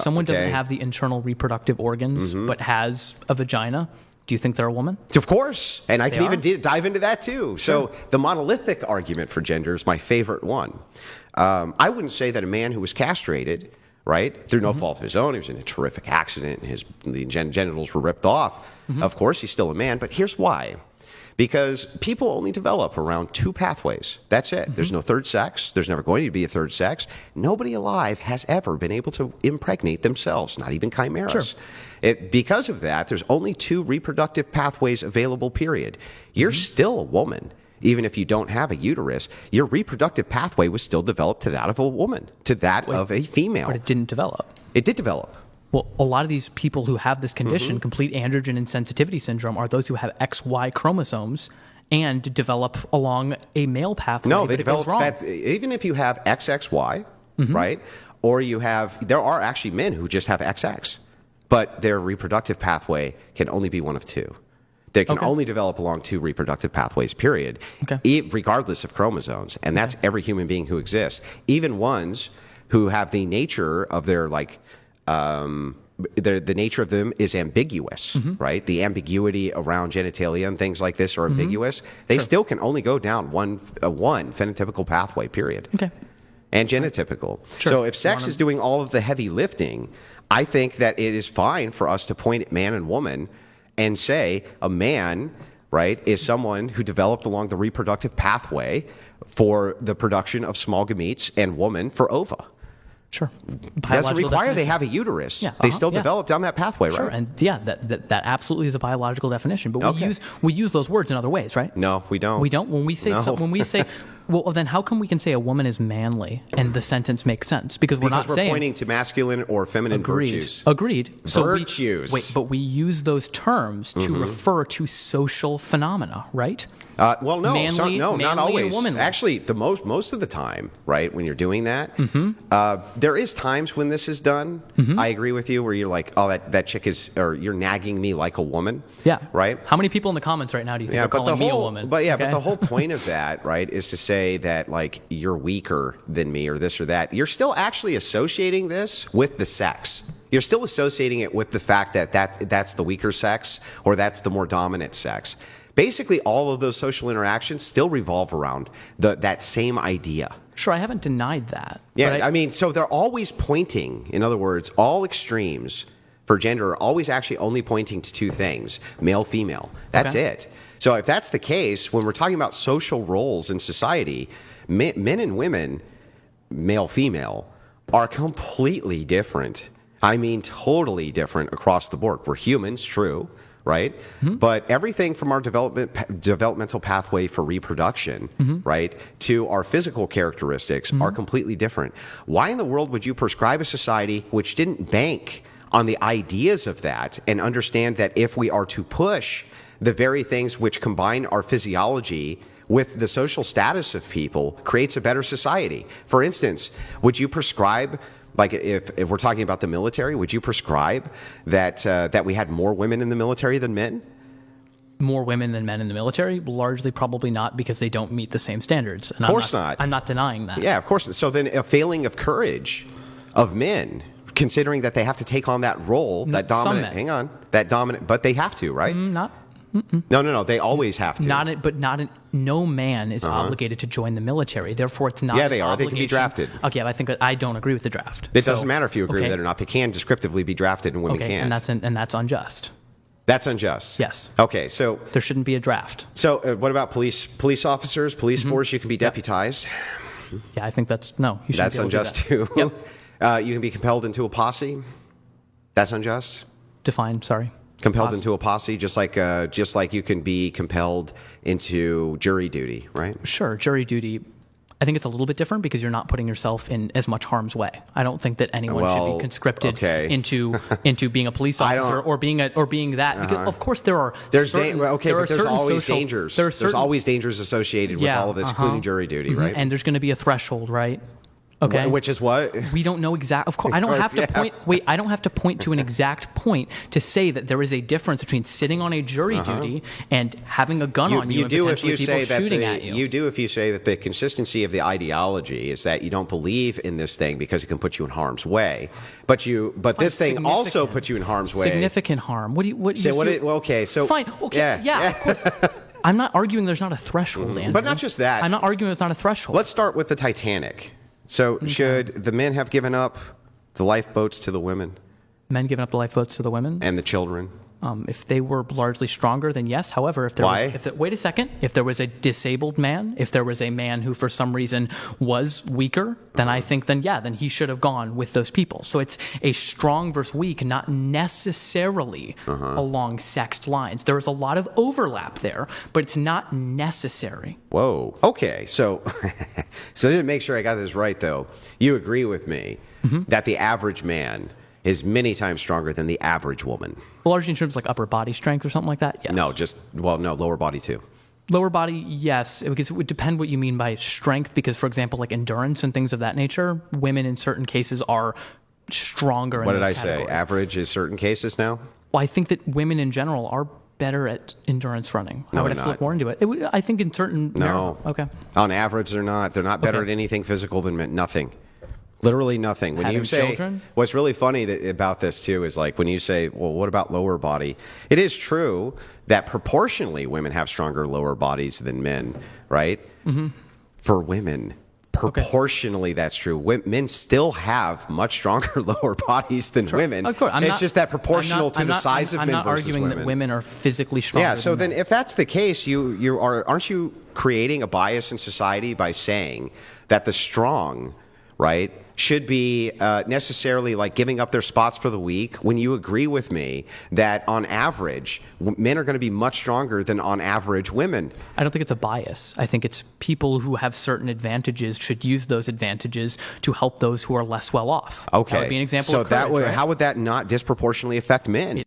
someone doesn't have the internal reproductive organs but has a vagina, do you think they're a woman? Of course. And I can even dive into that too. So the monolithic argument for gender is my favorite one. I wouldn't say that a man who was castrated, right, through no fault of his own, he was in a terrific accident and the genitals were ripped off. Of course, he's still a man. But here's why. Because people only develop around 2 pathways. That's it. There's no third sex. There's never going to be a third sex. Nobody alive has ever been able to impregnate themselves, not even chimeras. Because of that, there's only 2 reproductive pathways available, period. You're still a woman. Even if you don't have a uterus, your reproductive pathway was still developed to that of a woman, to that of a female. But it didn't develop. It did develop. Well, a lot of these people who have this condition, complete androgen insensitivity syndrome, are those who have XY chromosomes and develop along a male pathway. No, they develop that. Even if you have XXY, right? Or you have, there are actually men who just have XX, but their reproductive pathway can only be one of 2. They can only develop along 2 reproductive pathways, period, regardless of chromosomes. And that's every human being who exists, even ones who have the nature of their, like, the nature of them is ambiguous, right? The ambiguity around genitalia and things like this are ambiguous. They still can only go down one phenotypical pathway, period. And genotypical. So if sex is doing all of the heavy lifting, I think that it is fine for us to point at man and woman and say a man, right, is someone who developed along the reproductive pathway for the production of small gametes, and woman for ova. Doesn't require they have a uterus. They still develop down that pathway, right? And that absolutely is a biological definition. But we use those words in other ways, right? No, we don't. We don't. When we say well, then how come we can say a woman is manly and the sentence makes sense? Because we're pointing to masculine or feminine virtues. Agreed. So virtues. but we use those terms to refer to social phenomena, right? Well, no, manly, not always. Womanly. Actually, most of the time, right, when you're doing that, there is times when this is done. I agree with you, where you're like, oh, that chick is, or you're nagging me like a woman. Right? How many people in the comments right now do you think are calling me a woman? But the whole point of that, right, is to say that, like, you're weaker than me or this or that. You're still actually associating this with the sex. You're still associating it with the fact that that's the weaker sex or that's the more dominant sex. Basically, all of those social interactions still revolve around that same idea. Sure, I haven't denied that. Yeah, I mean, so they're always pointing, in other words, all extremes for gender are always actually only pointing to 2 things, male, female. That's it. So if that's the case, when we're talking about social roles in society, men and women, male, female, are completely different. I mean, totally different across the board. We're humans, true, right? But everything from our developmental pathway for reproduction, right, to our physical characteristics are completely different. Why in the world would you prescribe a society which didn't bank on the ideas of that and understand that if we are to push the very things which combine our physiology with the social status of people creates a better society? For instance, would you prescribe, like, if we're talking about the military, would you prescribe that we had more women in the military than men? More women than men in the military? Largely probably not, because they don't meet the same standards. And of course not. I'm not denying that. Yeah, of course not. So then a failing of courage of men, considering that they have to take on that role, that dominant, but they have to, right? No. They always have to. No man is obligated to join the military. Therefore, it's not. Yeah, they are. They can be drafted. Okay, I don't agree with the draft. It doesn't matter if you agree with it or not. They can descriptively be drafted, and women can't. And that's unjust. That's unjust. Yes. Okay, so there shouldn't be a draft. So what about police officers, police force? You can be deputized. Yeah, I think that's no. You shouldn't. That's unjust too. You can be compelled into a posse. That's unjust. Define. Sorry. Compelled into a posse, just like you can be compelled into jury duty, right? Sure, jury duty. I think it's a little bit different because you're not putting yourself in as much harm's way. I don't think that anyone should be conscripted into being a police officer or being that. Because of course there's always dangers. There's always dangers associated with all of this, including jury duty, right? And there's going to be a threshold, right? Okay. Which is what? We don't know exact. Of course, I don't have to point. Wait, I don't have to point to an exact point to say that there is a difference between sitting on a jury duty and having a gun on you and potentially people shooting at you. You do if you say that the consistency of the ideology is that you don't believe in this thing because it can put you in harm's way. But this thing also puts you in harm's way. Significant harm. What do you? Okay. So fine. Okay. Yeah. Of course. I'm not arguing there's not a threshold, Andrew. But not just that. I'm not arguing there's not a threshold. Let's start with the Titanic. So should the men have given up the lifeboats to the women? Men giving up the lifeboats to the women? And the children? If they were largely stronger, then yes. However, if there wait a second, if there was a disabled man, if there was a man who for some reason was weaker, then I think then he should have gone with those people. So it's a strong versus weak, not necessarily along sexed lines. There is a lot of overlap there, but it's not necessary. Whoa. Okay. So to make sure I got this right, though, you agree with me that the average man is many times stronger than the average woman. Largely in terms of like upper body strength or something like that? Yes. No, lower body too. Lower body, yes, because it would depend what you mean by strength, because, for example, like endurance and things of that nature, women in certain cases are stronger in those categories. What did I say? Average is certain cases now? Well, I think that women in general are better at endurance running. No, I would have to look more into it. I think in certain... No. Okay. On average, they're not. They're not better at anything physical than men. Nothing. Literally nothing. When you say children? What's really funny about this too is like when you say, well, what about lower body? It is true that proportionally women have stronger lower bodies than men, right? For women, proportionally that's true. Men still have much stronger lower bodies than women. Of course, it's just that proportional to the size of men versus women. I'm not arguing that women are physically stronger. Yeah. So then, if that's the case, aren't you creating a bias in society by saying that the strong, right, should be necessarily like giving up their spots for the weak, when you agree with me that on average, men are going to be much stronger than on average women? I don't think it's a bias. I think it's people who have certain advantages should use those advantages to help those who are less well off. Okay. That would be an example so of courage, right? How would that not disproportionately affect men?